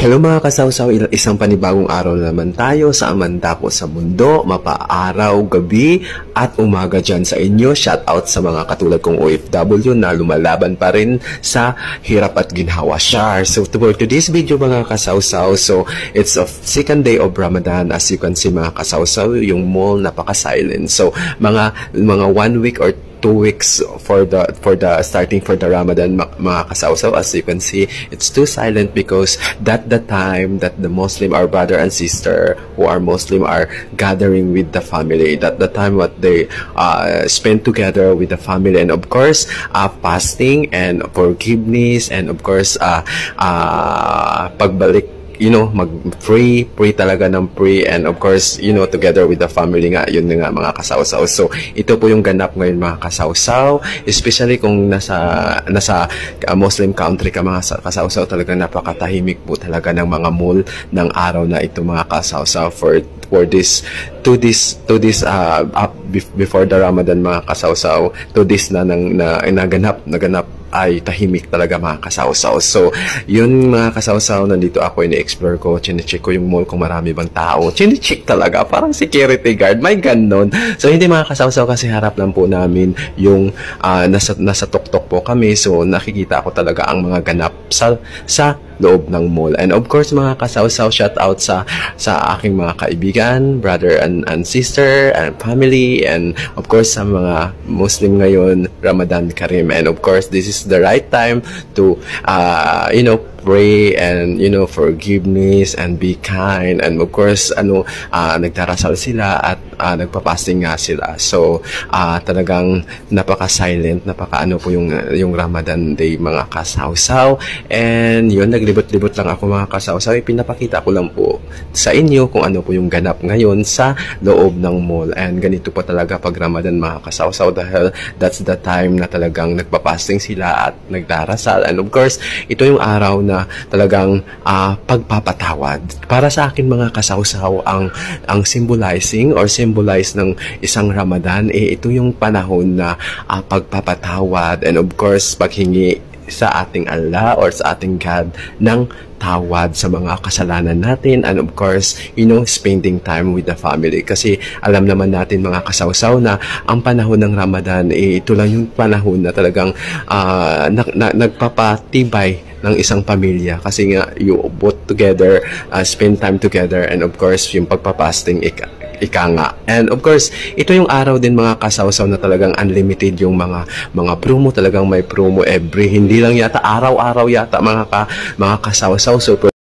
Hello mga kasawsaw, isang panibagong araw na naman tayo sa Amanda ko sa mundo, mapaaraw, gabi at umaga dyan sa inyo. Shout out sa mga katulad kong OFW na lumalaban pa rin sa hirap at ginhawa. So for today's video mga kasawsaw, so it's a second day of Ramadan. As you can see mga kasawsaw, yung mall napaka-silent. So mga 1 week or 2 weeks for the starting for the Ramadan mga kasawsaw. As you can see, it's too silent because that the time that the Muslim, our brother and sister who are Muslim, are gathering with the family. That the time what they spend together with the family, and of course fasting and forgiveness, and of course pagbalik, mag-pray talaga ng pray, and of course, together with the family nga, yun nga mga kasawsaw. So, ito po yung ganap ngayon mga kasawsaw, especially kung nasa Muslim country ka mga kasawsaw, talaga napakatahimik po talaga ng mga mall ng araw na ito mga kasawsaw before the Ramadan mga kasawsaw, to this na naganap ay tahimik talaga mga kasawsaw. So, yun mga kasawsaw, nandito ako, ini-explore ko, chinecheck ko yung mall kung marami bang tao. Chinecheck talaga, parang security guard, may ganon. So, hindi mga kasawsaw kasi harap lang po namin yung nasa tuktok po kami. So, nakikita ko talaga ang mga ganap sa loob ng mall. And of course mga kasawsaw, shout out sa aking mga kaibigan, brother and sister and family, and of course sa mga Muslim ngayon, Ramadan Karim. And of course, this is the right time to pray and forgiveness and be kind, and of course nagdarasal sila at nagpapasting nga sila. So talagang napaka-silent, po yung Ramadan day mga kasawsaw. And yun, naglibot-libot lang ako mga kasawsaw. Pinapakita ko lang po sa inyo kung ano po yung ganap ngayon sa loob ng mall. And ganito po talaga pag Ramadan mga kasawsaw, dahil that's the time na talagang nagpapasting sila at nagdarasal. And of course, ito yung araw na talagang pagpapatawad. Para sa akin mga kasawsaw, ang symbolizing or symbolize ng isang Ramadan, ito yung panahon na pagpapatawad, and of course paghingi sa ating Allah or sa ating God ng tawad sa mga kasalanan natin, and of course, spending time with the family. Kasi alam naman natin mga kasawsaw na ang panahon ng Ramadan, ito lang yung panahon na talagang nagpapatibay ng isang pamilya, kasi nga you both together, spend time together, and of course yung pagpapasting ika nga. And of course, ito yung araw din mga kasawsaw na talagang unlimited yung mga promo, talagang may promo every, hindi lang yata araw-araw yata mga kasawsaw. So